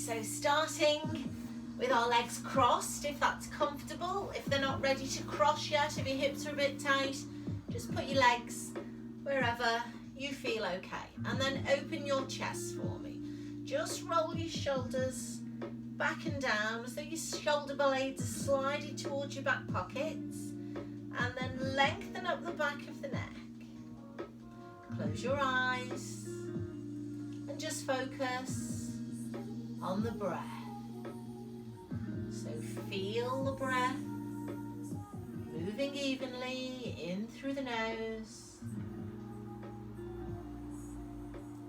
So starting with our legs crossed, if that's comfortable. If they're not ready to cross yet, if your hips are a bit tight, just put your legs wherever you feel okay. And then open your chest for me. Just roll your shoulders back and down as though your shoulder blades are sliding towards your back pockets. And then lengthen up the back of the neck. Close your eyes and just focus on the breath. So feel the breath moving evenly in through the nose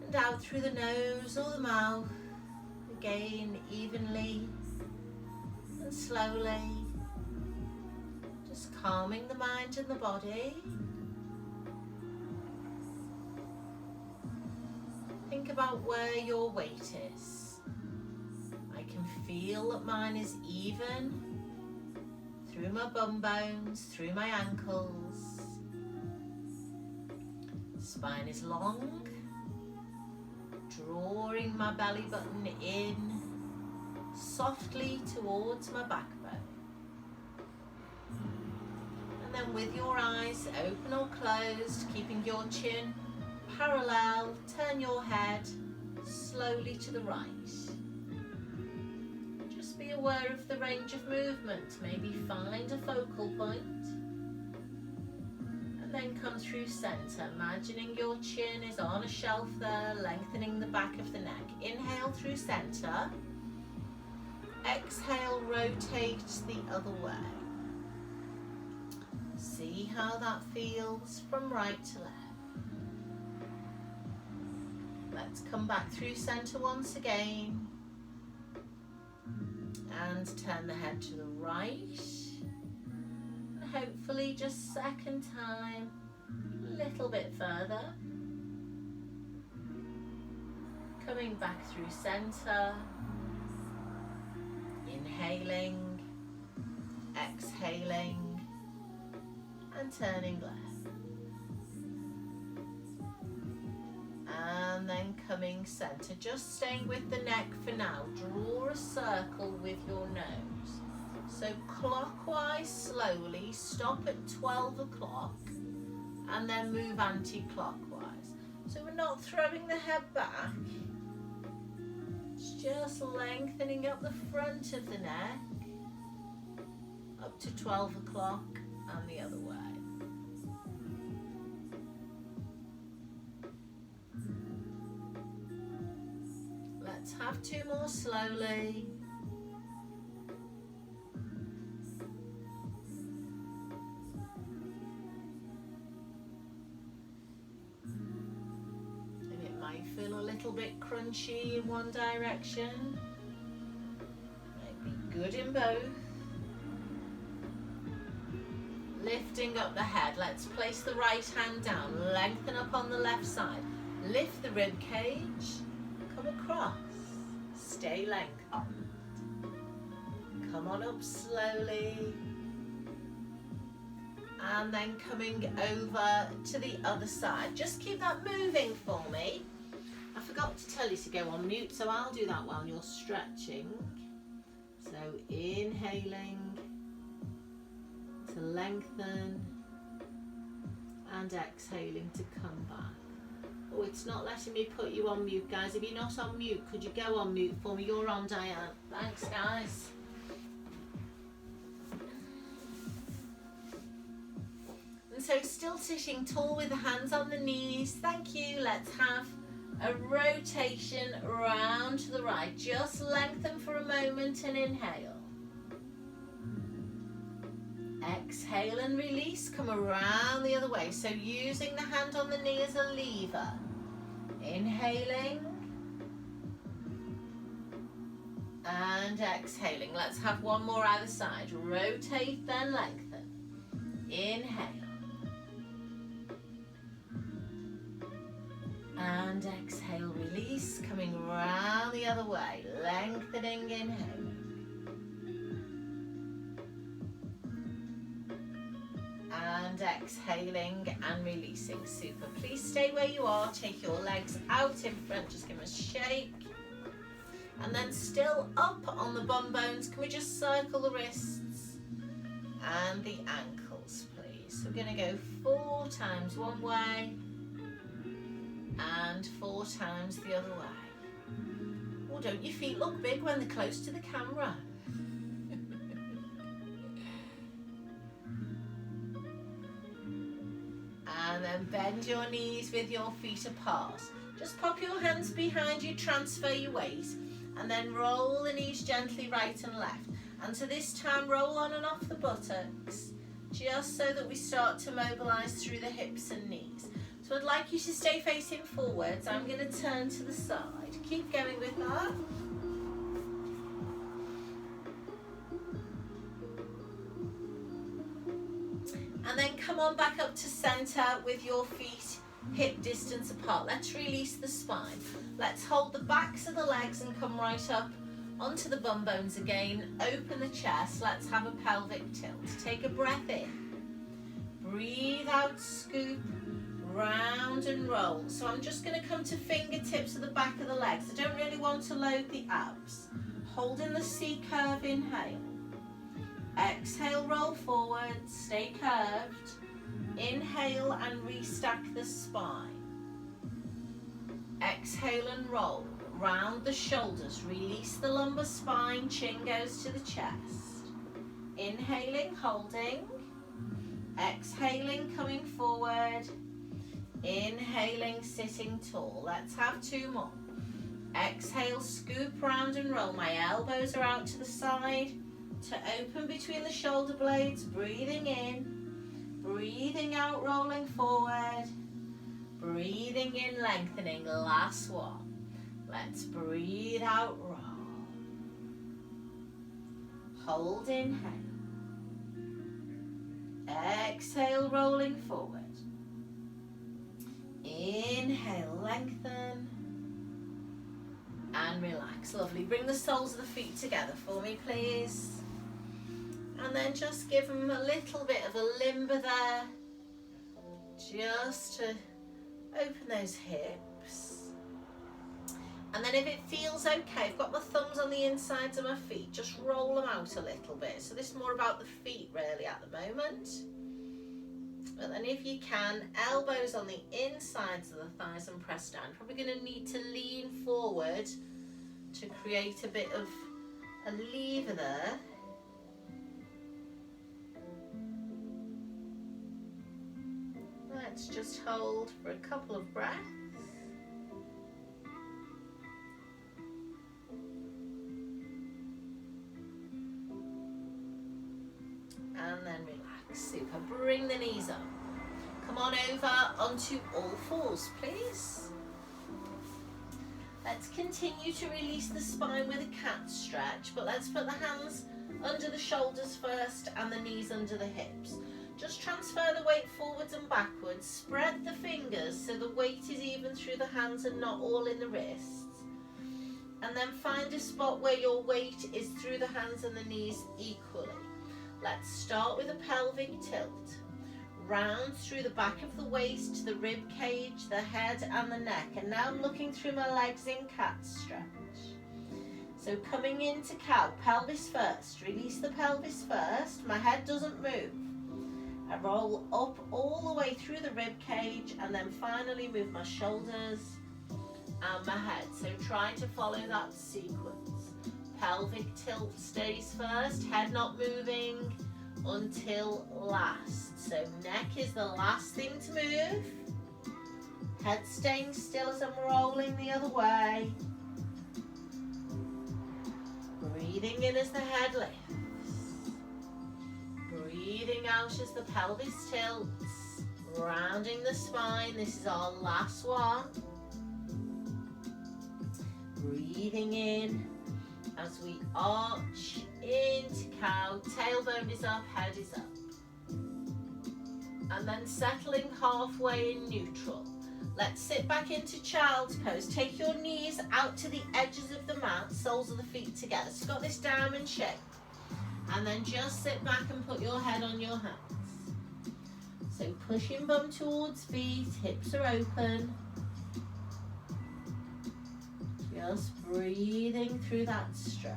and out through the nose or the mouth, again evenly and slowly, just calming the mind and the body. Think about where your weight is. I can feel that mine is even through my bum bones, through my ankles. Spine is long, drawing my belly button in softly towards my backbone. And then with your eyes open or closed, keeping your chin parallel, turn your head slowly to the right. Just be aware of the range of movement. Maybe find a focal point. And then come through center, imagining your chin is on a shelf there, lengthening the back of the neck. Inhale through center. Exhale, rotate the other way. See how that feels from right to left. Let's come back through center once again and turn the head to the right, and hopefully just second time a little bit further, coming back through center, inhaling, exhaling and turning left. And then coming center, just staying with the neck for now. Draw a circle with your nose. So clockwise slowly, stop at 12 o'clock and then move anti-clockwise. So we're not throwing the head back, it's just lengthening up the front of the neck up to 12 o'clock and the other way. Let's have two more slowly. And it might feel a little bit crunchy in one direction. Might be good in both. Lifting up the head. Let's place the right hand down. Lengthen up on the left side. Lift the rib cage. Come across. Stay lengthened. Come on up slowly. And then coming over to the other side. Just keep that moving for me. I forgot to tell you to go on mute, so I'll do that while you're stretching. So inhaling to lengthen and exhaling to come back. Oh, it's not letting me put you on mute, guys. If you're not on mute, could you go on mute for me? You're on, Diane. Thanks, guys. And so still sitting tall with the hands on the knees. Thank you. Let's have a rotation around to the right. Just lengthen for a moment and inhale. Exhale and release, come around the other way. So using the hand on the knee as a lever. Inhaling and exhaling. Let's have one more either side. Rotate, then lengthen. Inhale. And exhale, release, coming around the other way. Lengthening, inhale. And exhaling and releasing. Super. Please stay where you are. Take your legs out in front. Just give them a shake. And then still up on the bum bones, can we just circle the wrists and the ankles, please? So we're going to go 4 times one way and 4 times the other way. Oh, don't your feet look big when they're close to the camera? And then bend your knees with your feet apart. Just pop your hands behind you, transfer your weight, and then roll the knees gently right and left. And so this time roll on and off the buttocks, just so that we start to mobilise through the hips and knees. So I'd like you to stay facing forwards. I'm going to turn to the side. Keep going with that. And then come on back up to centre with your feet hip distance apart. Let's release the spine. Let's hold the backs of the legs and come right up onto the bum bones again. Open the chest. Let's have a pelvic tilt. Take a breath in. Breathe out, scoop, round and roll. So I'm just going to come to fingertips at the back of the legs. I don't really want to load the abs. Holding the C curve, inhale. Exhale, roll forward, stay curved. Inhale and restack the spine. Exhale and roll. Round the shoulders, release the lumbar spine, chin goes to the chest. Inhaling, holding. Exhaling, coming forward. Inhaling, sitting tall. Let's have 2 more. Exhale, scoop round and roll. My elbows are out to the side to open between the shoulder blades. Breathing in, breathing out, rolling forward. Breathing in, lengthening. Last one. Let's breathe out, roll. Hold, inhale. Exhale, rolling forward. Inhale, lengthen. And relax. Lovely. Bring the soles of the feet together for me, please. And then just give them a little bit of a limber there. Just to open those hips. And then if it feels okay, I've got my thumbs on the insides of my feet, just roll them out a little bit. So this is more about the feet really at the moment. But then if you can, elbows on the insides of the thighs and press down. Probably going to need to lean forward to create a bit of a lever there. Let's just hold for a couple of breaths. And then relax. Super. Bring the knees up. Come on over onto all fours, please. Let's continue to release the spine with a cat stretch, but let's put the hands under the shoulders first and the knees under the hips. Just transfer the weight forwards and backwards. Spread the fingers so the weight is even through the hands and not all in the wrists. And then find a spot where your weight is through the hands and the knees equally. Let's start with a pelvic tilt. Round through the back of the waist, the rib cage, the head and the neck. And now I'm looking through my legs in cat stretch. So coming into cow, pelvis first. Release the pelvis first. My head doesn't move. I roll up all the way through the rib cage and then finally move my shoulders and my head. So try to follow that sequence. Pelvic tilt stays first, head not moving until last. So neck is the last thing to move. Head staying still as I'm rolling the other way. Breathing in as the head lifts. Breathing out as the pelvis tilts. Rounding the spine. This is our last one. Breathing in as we arch into cow. Tailbone is up, head is up. And then settling halfway in neutral. Let's sit back into child's pose. Take your knees out to the edges of the mat, soles of the feet together. So you've got this diamond shape. And then just sit back and put your head on your hands. So pushing bum towards feet, hips are open. Just breathing through that stretch.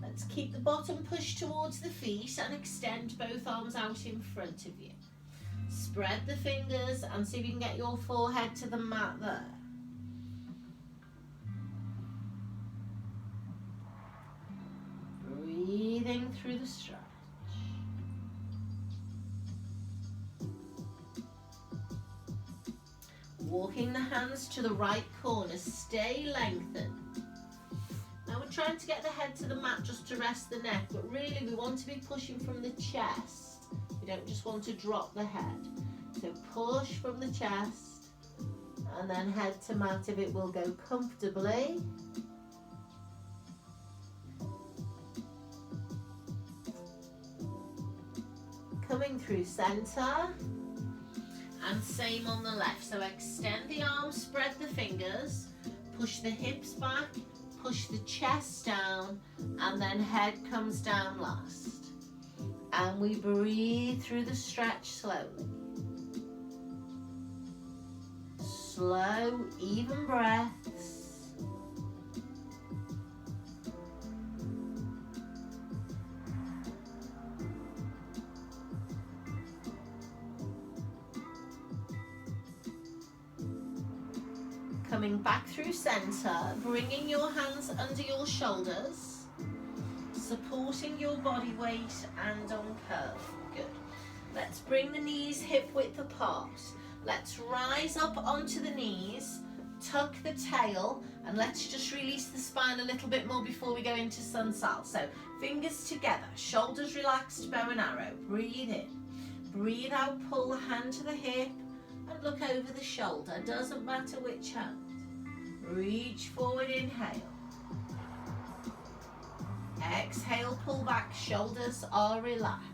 Let's keep the bottom pushed towards the feet and extend both arms out in front of you. Spread the fingers and see if you can get your forehead to the mat there. Breathing through the stretch. Walking the hands to the right corner, stay lengthened. Now we're trying to get the head to the mat just to rest the neck, but really we want to be pushing from the chest. We don't just want to drop the head. So push from the chest and then head to mat if it will go comfortably. Coming through center. And same on the left. So extend the arms, spread the fingers, push the hips back, push the chest down, and then head comes down last. And we breathe through the stretch slowly. Slow, even breaths. Coming back through center, bringing your hands under your shoulders, supporting your body weight and on curve. Good. Let's bring the knees hip width apart. Let's rise up onto the knees, tuck the tail, and let's just release the spine a little bit more before we go into sun sal. So fingers together, shoulders relaxed, bow and arrow. Breathe in. Breathe out, pull the hand to the hip and look over the shoulder. Doesn't matter which hand. Reach forward, inhale. Exhale, pull back, shoulders are relaxed.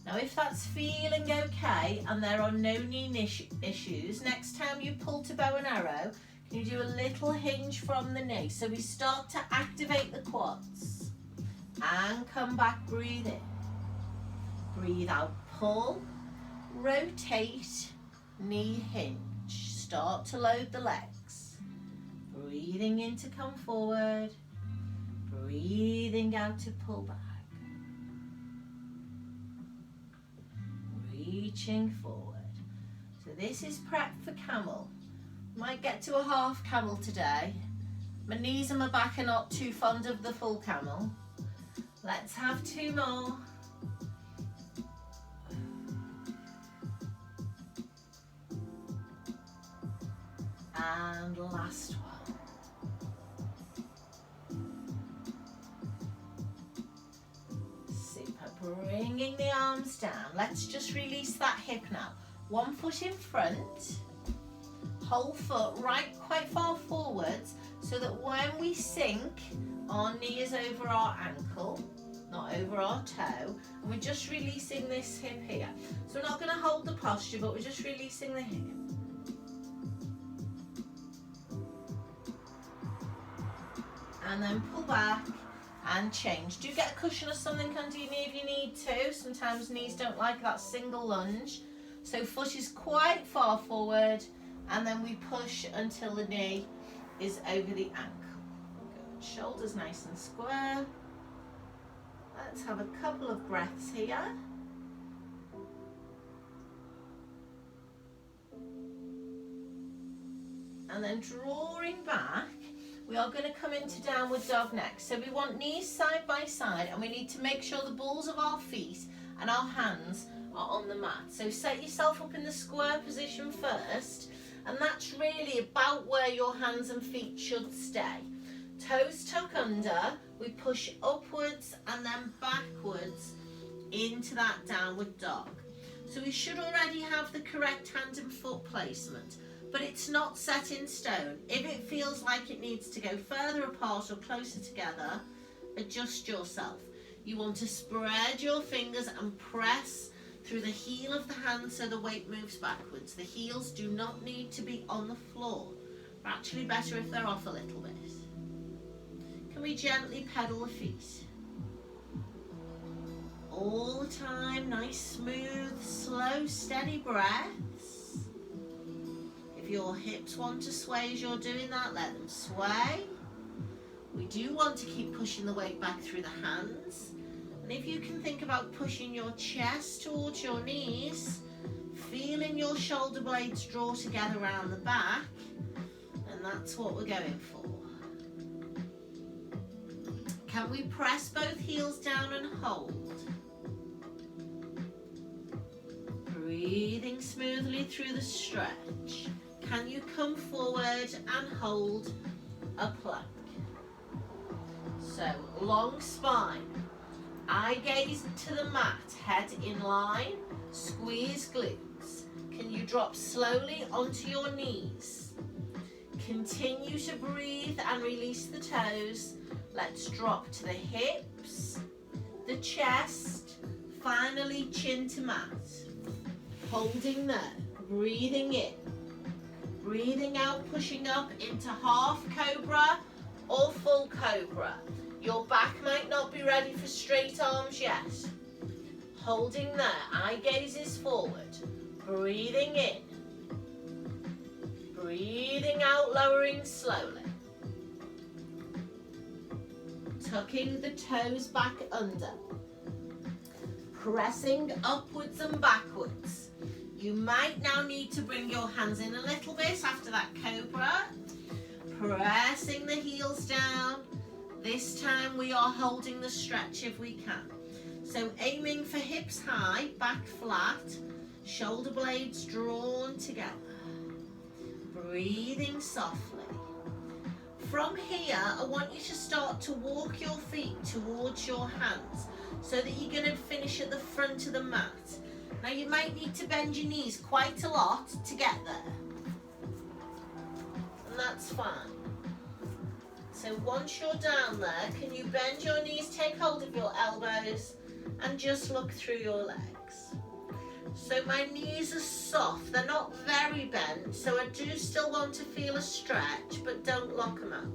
Now if that's feeling okay and there are no knee issues, next time you pull to bow and arrow, can you do a little hinge from the knee? So we start to activate the quads. And come back, breathe in. Breathe out, pull, rotate, knee hinge. Start to load the legs. Breathing in to come forward. Breathing out to pull back. Reaching forward. So this is prep for camel. Might get to a half camel today. My knees and my back are not too fond of the full camel. Let's have two more. And last one. Super. Bringing the arms down. Let's just release that hip now. One foot in front. Whole foot right quite far forwards so that when we sink, our knee is over our ankle, not over our toe. And we're just releasing this hip here. So we're not going to hold the posture, but we're just releasing the hip. And then pull back and change. Do get a cushion or something under your knee if you need to. Sometimes knees don't like that single lunge. So foot is quite far forward and then we push until the knee is over the ankle. Good. Shoulders nice and square. Let's have a couple of breaths here. And then drawing back, we are going to come into downward dog next. So we want knees side by side and we need to make sure the balls of our feet and our hands are on the mat. So set yourself up in the square position first, and that's really about where your hands and feet should stay. Toes tuck under, we push upwards and then backwards into that downward dog. So we should already have the correct hand and foot placement, but it's not set in stone. If it feels like it needs to go further apart or closer together, adjust yourself. You want to spread your fingers and press through the heel of the hand so the weight moves backwards. The heels do not need to be on the floor. They're actually better if they're off a little bit. Can we gently pedal the feet. All the time, nice, smooth, slow, steady breaths. If your hips want to sway as you're doing that, let them sway. We do want to keep pushing the weight back through the hands. And if you can think about pushing your chest towards your knees, feeling your shoulder blades draw together around the back, and that's what we're going for. Can we press both heels down and hold? Breathing smoothly through the stretch. Can you come forward and hold a plank? So, long spine. Eye gaze to the mat, head in line, squeeze glutes. Can you drop slowly onto your knees? Continue to breathe and release the toes. Let's drop to the hips, the chest, finally chin to mat. Holding there, breathing in, breathing out, pushing up into half cobra or full cobra. Your back might not be ready for straight arms yet. Holding there, eye gazes forward, breathing in, breathing out, lowering slowly. Tucking the toes back under, pressing upwards and backwards. You might now need to bring your hands in a little bit after that cobra, pressing the heels down. This time we are holding the stretch if we can. So aiming for hips high, back flat, shoulder blades drawn together. Breathing softly. From here, I want you to start to walk your feet towards your hands so that you're going to finish at the front of the mat. Now you might need to bend your knees quite a lot to get there. And that's fine. So once you're down there, can you bend your knees, take hold of your elbows and just look through your legs. So my knees are soft, they're not very bent, so I do still want to feel a stretch, but don't lock them out.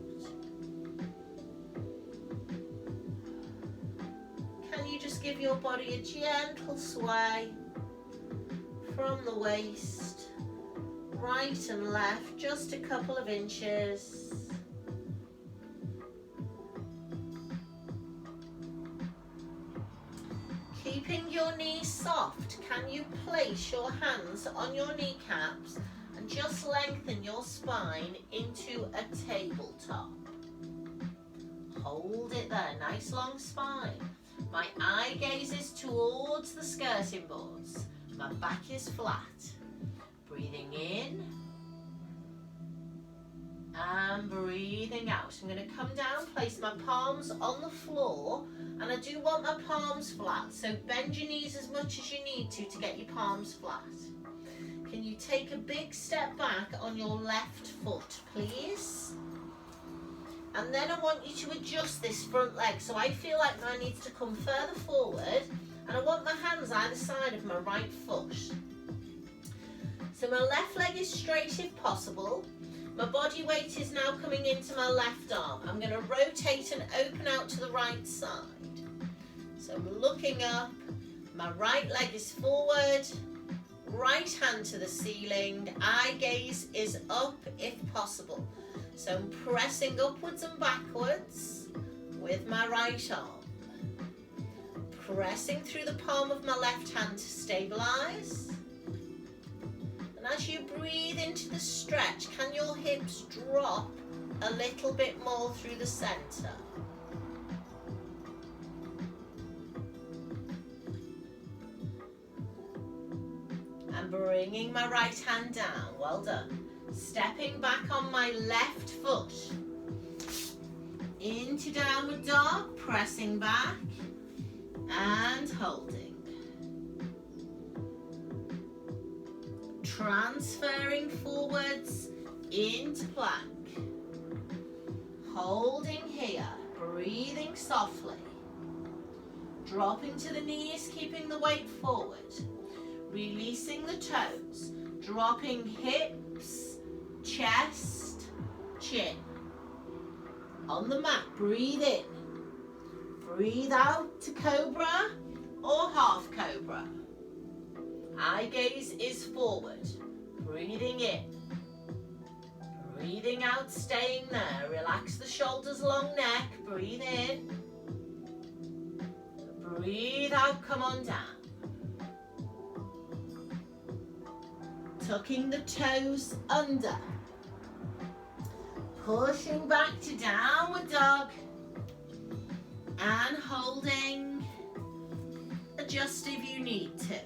Can you just give your body a gentle sway from the waist, right and left, just a couple of inches. Keeping your knees soft, can you place your hands on your kneecaps and just lengthen your spine into a tabletop? Hold it there, nice long spine. My eye gazes towards the skirting boards. My back is flat. Breathing in and breathing out. I'm going to come down, place my palms on the floor, and I do want my palms flat, so bend your knees as much as you need to get your palms flat. Can you take a big step back on your left foot, please? And then I want you to adjust this front leg, so I feel like mine needs to come further forward, and I want my hands either side of my right foot. So my left leg is straight if possible. My body weight is now coming into my left arm. I'm going to rotate and open out to the right side. So I'm looking up, my right leg is forward, right hand to the ceiling, eye gaze is up if possible. So I'm pressing upwards and backwards with my right arm. Pressing through the palm of my left hand to stabilize. And as you breathe into the stretch, can your hips drop a little bit more through the center? And bringing my right hand down, well done. Stepping back on my left foot. Into downward dog, pressing back and holding. Transferring forwards into plank. Holding here, breathing softly. Dropping to the knees, keeping the weight forward. Releasing the toes. Dropping hips, chest, chin. On the mat, breathe in. Breathe out to cobra or half cobra. Eye gaze is forward. Breathing in. Breathing out, staying there. Relax the shoulders, long neck. Breathe in. Breathe out, come on down. Tucking the toes under. Pushing back to downward dog. And holding. Adjust if you need to.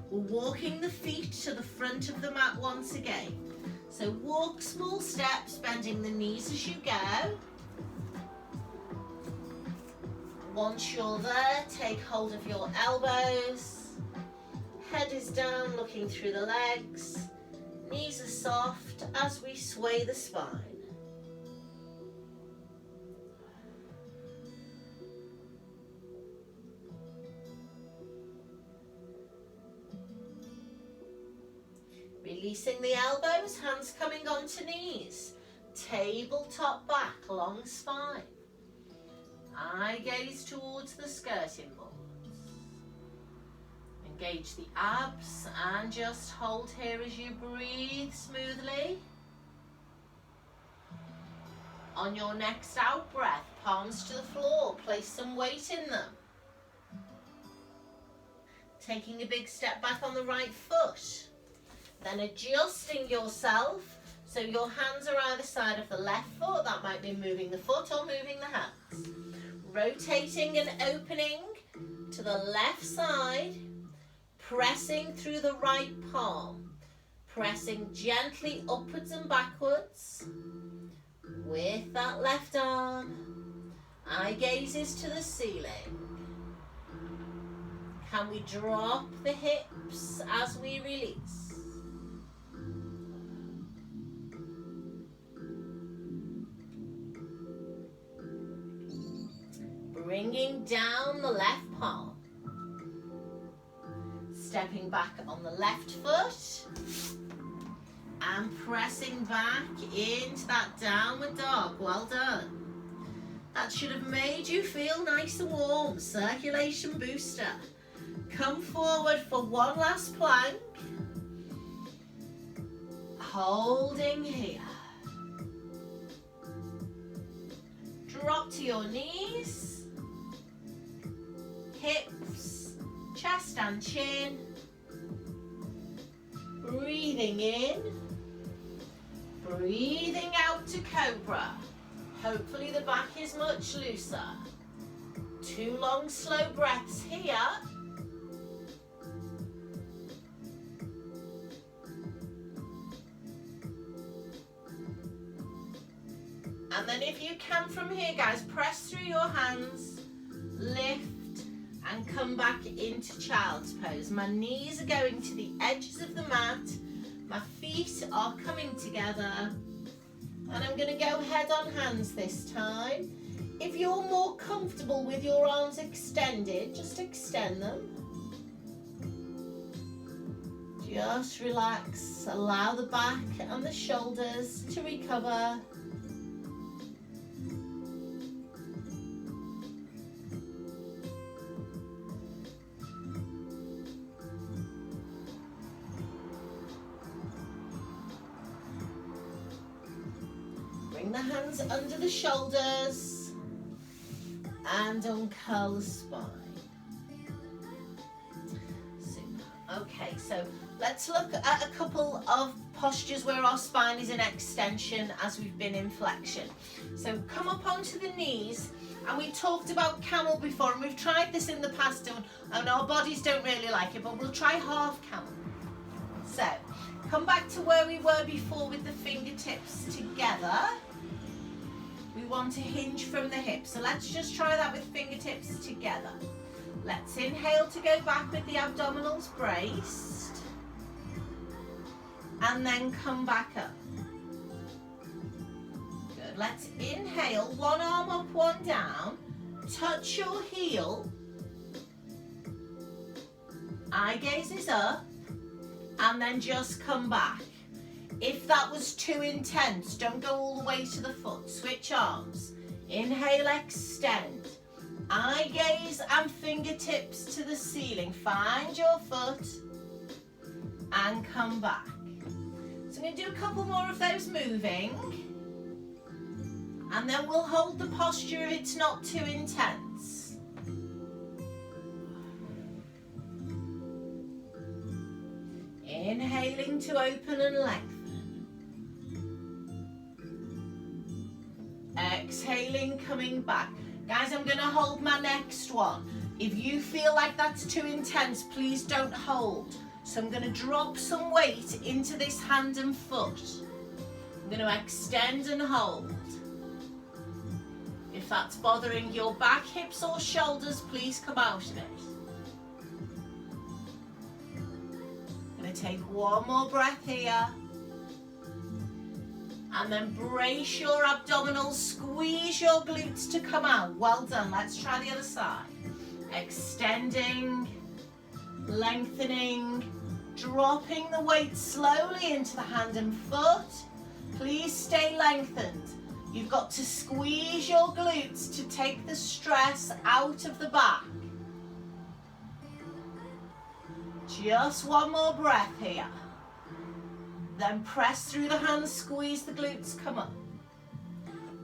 We're walking the feet to the front of the mat once again. So walk small steps, bending the knees as you go. Once you're there, take hold of your elbows. Head is down, looking through the legs. Knees are soft as we sway the spine. Releasing the elbows, hands coming onto knees. Tabletop back, long spine. Eye gaze towards the skirting boards. Engage the abs and just hold here as you breathe smoothly. On your next out breath, palms to the floor, place some weight in them. Taking a big step back on the right foot. Then adjusting yourself so your hands are either side of the left foot. That might be moving the foot or moving the hands. Rotating and opening to the left side. Pressing through the right palm. Pressing gently upwards and backwards with that left arm. Eye gazes to the ceiling. Can we drop the hips as we release? Bringing down the left palm. Stepping back on the left foot. And pressing back into that downward dog. Well done. That should have made you feel nice and warm. Circulation booster. Come forward for one last plank. Holding here. Drop to your knees. Hips, chest and chin. Breathing in. Breathing out to cobra. Hopefully the back is much looser. 2 long slow breaths here. And then if you can from here, guys, press through your hands, lift and come back into child's pose. My knees are going to the edges of the mat. My feet are coming together. And I'm going to go head on hands this time. If you're more comfortable with your arms extended, just extend them. Just relax. Allow the back and the shoulders to recover. Bring the hands under the shoulders and uncurl the spine. Super. Okay, so let's look at a couple of postures where our spine is in extension as we've been in flexion. So come up onto the knees, and we talked about camel before, and we've tried this in the past and our bodies don't really like it, but we'll try half camel. So come back to where we were before with the fingertips together. We want to hinge from the hips, so let's just try that with fingertips together. Let's inhale to go back with the abdominals braced, and then come back up. Good, let's inhale, one arm up, one down, touch your heel, eye gaze is up, and then just come back. If that was too intense, don't go all the way to the foot. Switch arms. Inhale, extend. Eye gaze and fingertips to the ceiling. Find your foot and come back. So I'm going to do a couple more of those moving. And then we'll hold the posture if it's not too intense. Inhaling to open and lengthen. Exhaling, coming back. Guys, I'm going to hold my next one. If you feel like that's too intense, please don't hold. So I'm going to drop some weight into this hand and foot. I'm going to extend and hold. If that's bothering your back, hips or shoulders, please come out of it. I'm going to take one more breath here. And then brace your abdominals, squeeze your glutes to come out. Well done. Let's try the other side. Extending, lengthening, dropping the weight slowly into the hand and foot. Please stay lengthened. You've got to squeeze your glutes to take the stress out of the back. Just one more breath here. Then press through the hands, squeeze the glutes, come up.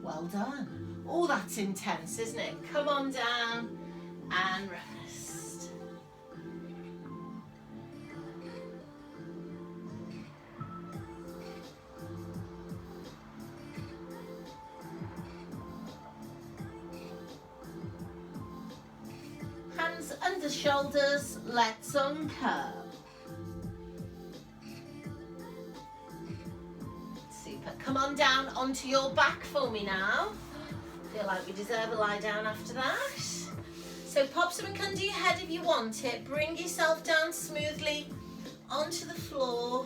Well done. Oh, that's intense, isn't it? Come on down and rest. Hands under shoulders, let's uncurl. Come on down onto your back for me now. Feel like we deserve a lie down after that. So pop something under your head if you want it. Bring yourself down smoothly onto the floor.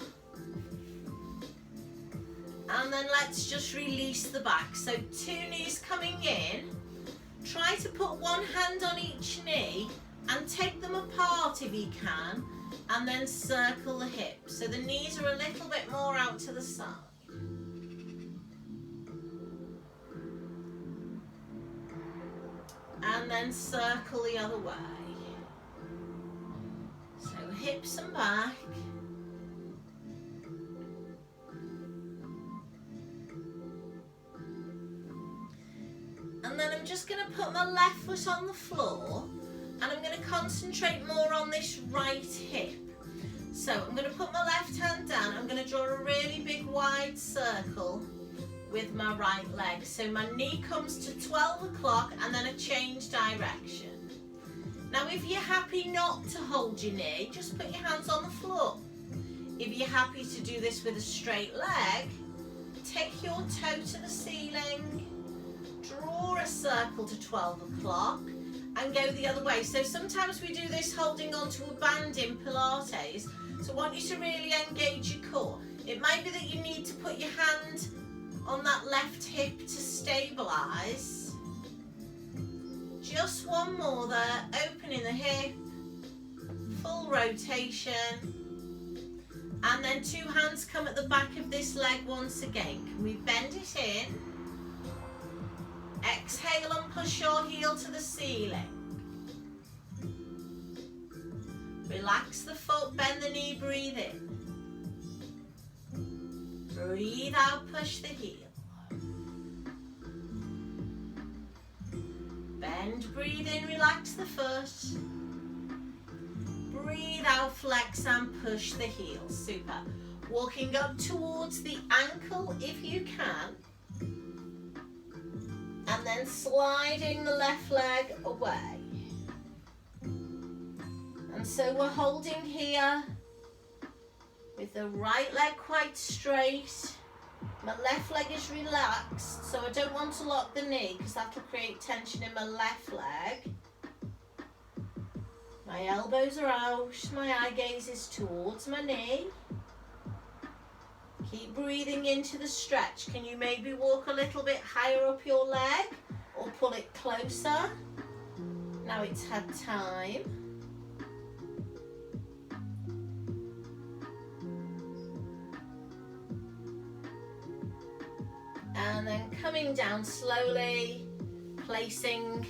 And then let's just release the back. So 2 knees coming in. Try to put one hand on each knee and take them apart if you can. And then circle the hips. So the knees are a little bit more out to the side. And then circle the other way. So hips and back. And then I'm just going to put my left foot on the floor and I'm going to concentrate more on this right hip. So I'm going to put my left hand down. I'm going to draw a really big wide circle with my right leg. So my knee comes to 12 o'clock and then a change direction. Now if you're happy not to hold your knee, just put your hands on the floor. If you're happy to do this with a straight leg, take your toe to the ceiling, draw a circle to 12 o'clock and go the other way. So sometimes we do this holding onto a band in Pilates. So I want you to really engage your core. It might be that you need to put your hand on that left hip to stabilise. Just one more there, opening the hip, full rotation, and then 2 hands come at the back of this leg once again. Can we bend it in? Exhale and push your heel to the ceiling. Relax the foot, bend the knee, breathe in. Breathe out, push the heel. Bend, breathe in, relax the foot. Breathe out, flex and push the heel. Super. Walking up towards the ankle if you can. And then sliding the left leg away. And so we're holding here with the right leg quite straight. My left leg is relaxed, so I don't want to lock the knee because that will create tension in my left leg. My elbows are out, my eye gaze is towards my knee. Keep breathing into the stretch. Can you maybe walk a little bit higher up your leg or pull it closer? Now it's had time. And then coming down slowly, placing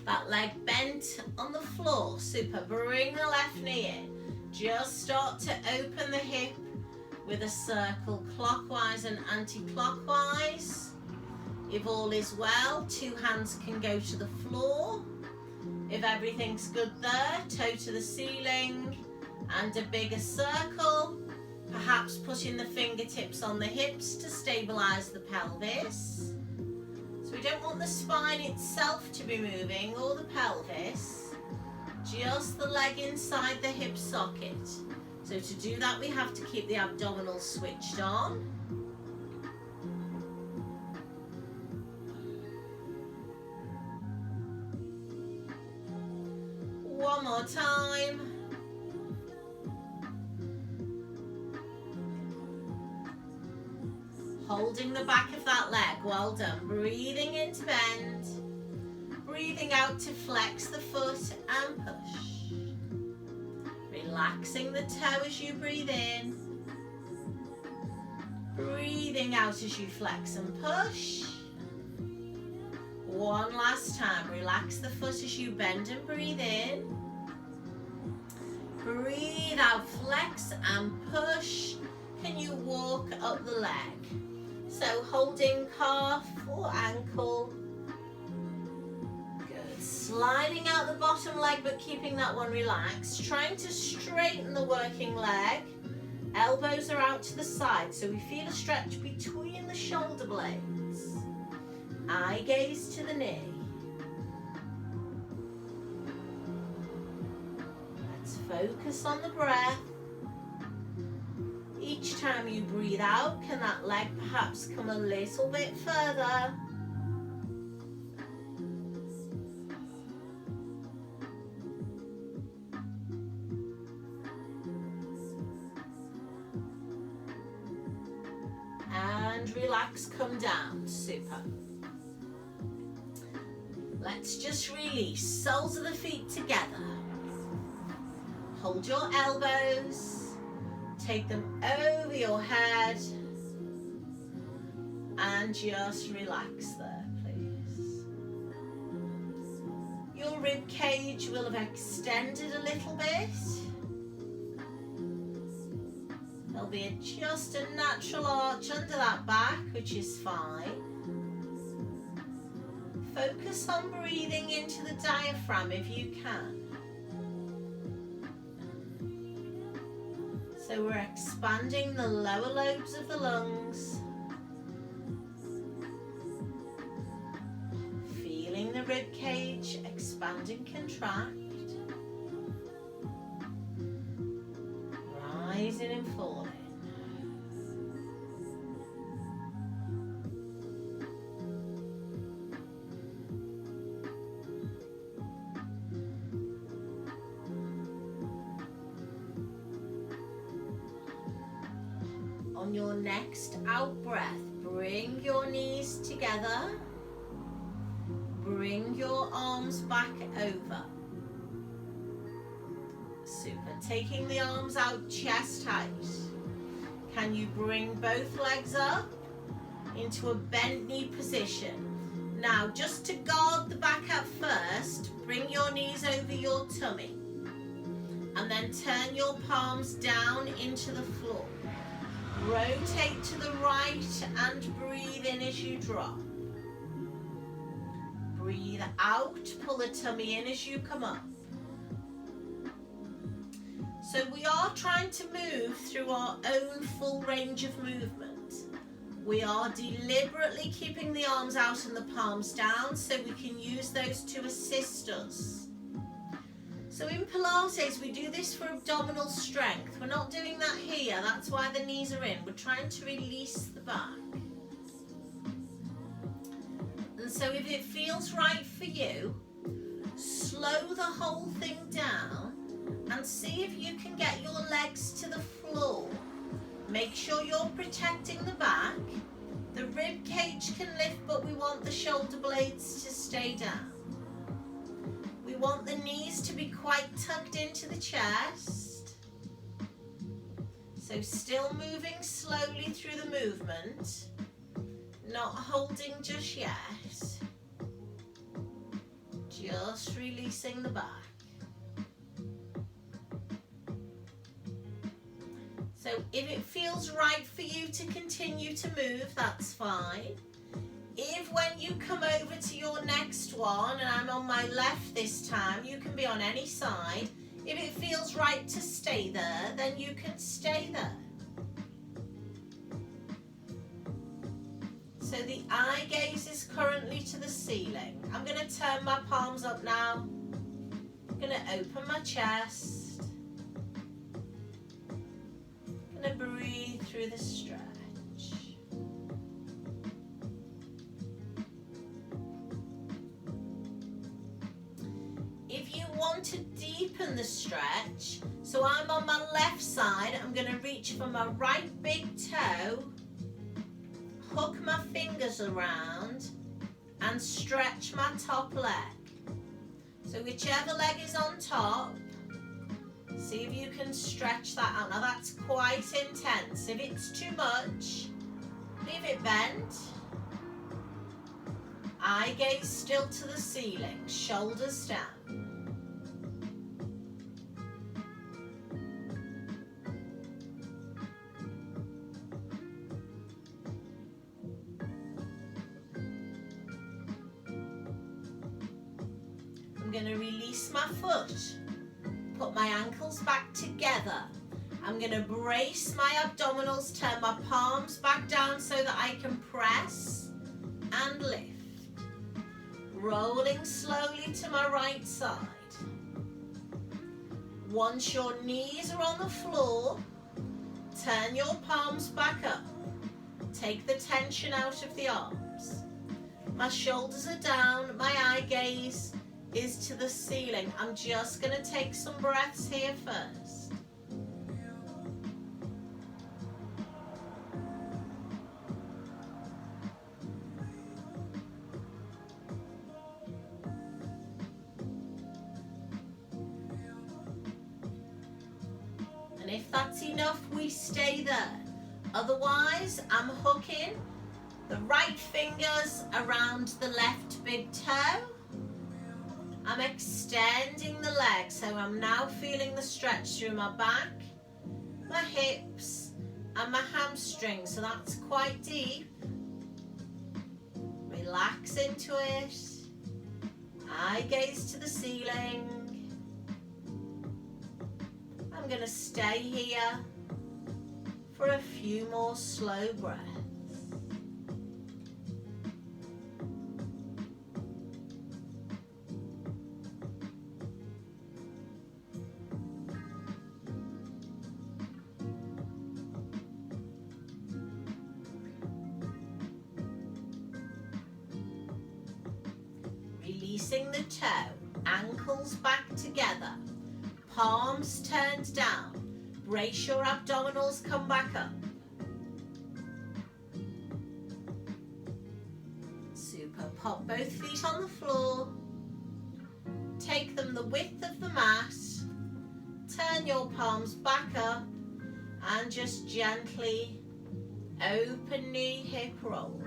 that leg bent on the floor. Super. Bring the left knee in. Just start to open the hip with a circle clockwise and anti-clockwise. If all is well, 2 hands can go to the floor. If everything's good there, toe to the ceiling and a bigger circle. Perhaps putting the fingertips on the hips to stabilize the pelvis. So we don't want the spine itself to be moving or the pelvis, just the leg inside the hip socket. So to do that, we have to keep the abdominals switched on. One more time. Holding the back of that leg, well done. Breathing in to bend. Breathing out to flex the foot and push. Relaxing the toe as you breathe in. Breathing out as you flex and push. One last time. Relax the foot as you bend and breathe in. Breathe out, flex and push. Can you walk up the leg? So holding calf or ankle. Good. Sliding out the bottom leg but keeping that one relaxed. Trying to straighten the working leg. Elbows are out to the side so we feel a stretch between the shoulder blades. Eye gaze to the knee. Let's focus on the breath. Each time you breathe out, can that leg perhaps come a little bit further? And relax, come down. Super. Let's just release. Soles of the feet together. Hold your elbows. Take them over your head and just relax there, please. Your rib cage will have extended a little bit. There'll be just a natural arch under that back, which is fine. Focus on breathing into the diaphragm if you can. So we're expanding the lower lobes of the lungs. Feeling the rib cage expand and contract. Rising and falling. On your next out breath, bring your knees together. Bring your arms back over. Super. Taking the arms out chest height. Can you bring both legs up into a bent knee position? Now, just to guard the back at first, bring your knees over your tummy. And then turn your palms down into the floor. Rotate to the right and breathe in as you drop. Breathe out, pull the tummy in as you come up. So we are trying to move through our own full range of movement. We are deliberately keeping the arms out and the palms down so we can use those to assist us. So in Pilates, we do this for abdominal strength. We're not doing that here, that's why the knees are in. We're trying to release the back. And so if it feels right for you, slow the whole thing down and see if you can get your legs to the floor. Make sure you're protecting the back. The rib cage can lift, but we want the shoulder blades to stay down. We want the knees to be quite tucked into the chest. So still moving slowly through the movement, not holding just yet. Just releasing the back. So if it feels right for you to continue to move, that's fine. If when you come over to your next one, and I'm on my left this time, you can be on any side. If it feels right to stay there, then you can stay there. So the eye gaze is currently to the ceiling. I'm going to turn my palms up now. I'm going to open my chest. I'm going to breathe through the stretch. If you want to deepen the stretch, so I'm on my left side, I'm going to reach for my right big toe, hook my fingers around and stretch my top leg. So whichever leg is on top, see if you can stretch that out. Now that's quite intense. If it's too much, leave it bent. Eye gaze still to the ceiling, shoulders down. I'm going to release my foot, put my ankles back together. I'm going to brace my abdominals, turn my palms back down so that I can press and lift. Rolling slowly to my right side. Once your knees are on the floor, turn your palms back up. Take the tension out of the arms. My shoulders are down, my eye gaze is to the ceiling. I'm just going to take some breaths here first. And if that's enough, we stay there. Otherwise, I'm hooking the right fingers around the left big toe. I'm extending the leg, so I'm now feeling the stretch through my back, my hips, and my hamstrings, so that's quite deep. Relax into it. Eye gaze to the ceiling. I'm going to stay here for a few more slow breaths. Releasing the toe, ankles back together, palms turned down. Brace your abdominals, come back up. Super. Pop both feet on the floor. Take them the width of the mat. Turn your palms back up and just gently open knee, hip roll.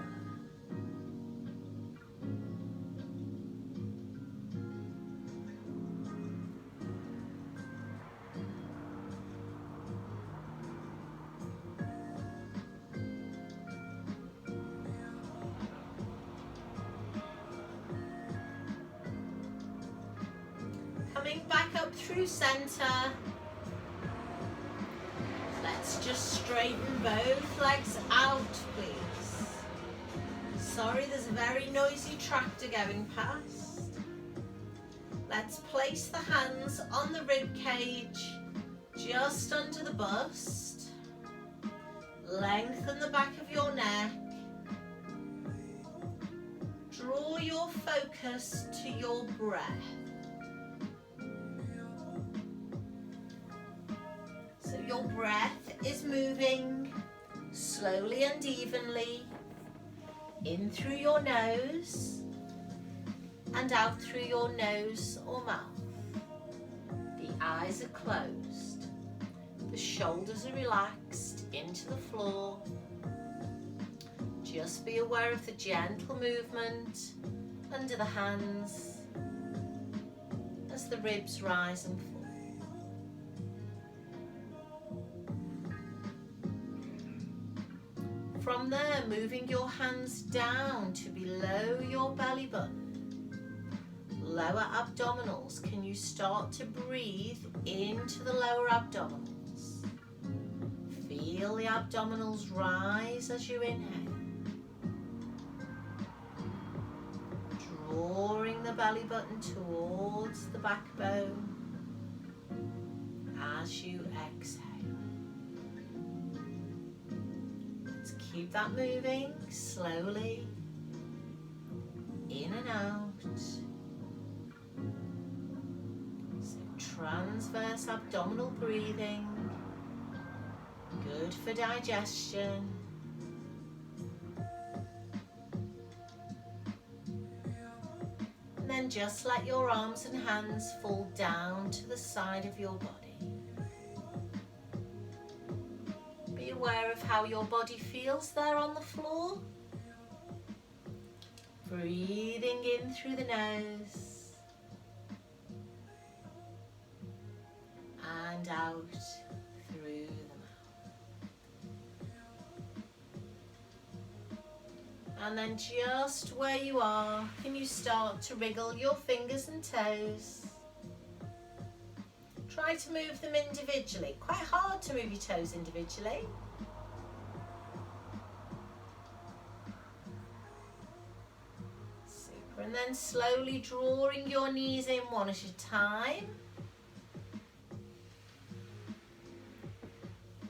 Coming back up through center. Let's just straighten both legs out, please. Sorry, there's a very noisy tractor going past. Let's place the hands on the rib cage, just under the bust. Lengthen the back of your neck. Draw your focus to your breath. So your breath is moving slowly and evenly in through your nose and out through your nose or mouth. The eyes are closed. The shoulders are relaxed into the floor. Just be aware of the gentle movement under the hands as the ribs rise and fall. From there, moving your hands down to below your belly button. Lower abdominals. Can you start to breathe into the lower abdominals? Feel the abdominals rise as you inhale. Drawing the belly button towards the backbone as you exhale. Let's keep that moving slowly, in and out. So transverse abdominal breathing, good for digestion. And then just let your arms and hands fall down to the side of your body. Be aware of how your body feels there on the floor. Breathing in through the nose and out through the mouth. And then just where you are, can you start to wriggle your fingers and toes? Try to move them individually. Quite hard to move your toes individually. Super. And then slowly drawing your knees in one at a time.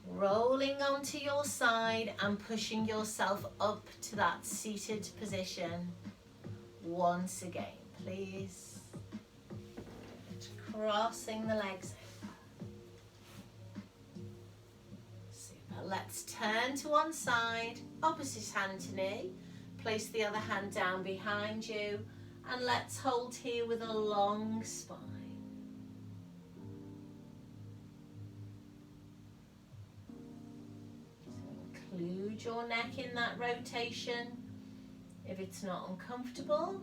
Rolling onto your side and pushing yourself up to that seated position. Once again, please. Crossing the legs over. Super. Let's turn to one side, opposite hand to knee. Place the other hand down behind you and let's hold here with a long spine. So include your neck in that rotation if it's not uncomfortable.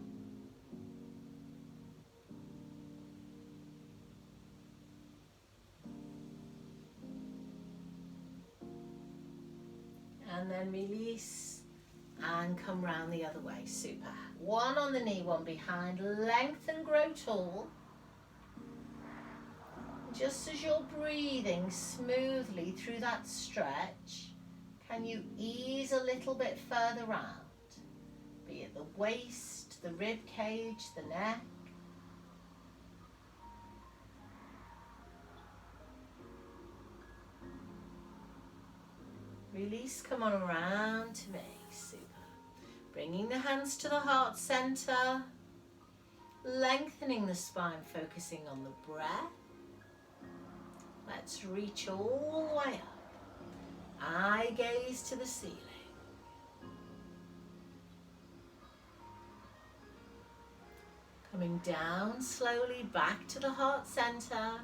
And then release and come round the other way. Super. One on the knee, one behind. Lengthen, grow tall. Just as you're breathing smoothly through that stretch, can you ease a little bit further round? Be it the waist, the rib cage, the neck. Release, come on around to me. Super. Bringing the hands to the heart center. Lengthening the spine, focusing on the breath. Let's reach all the way up. Eye gaze to the ceiling. Coming down slowly back to the heart center.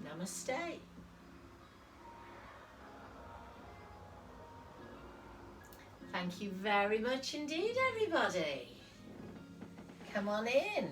Namaste. Thank you very much indeed, everybody. Come on in.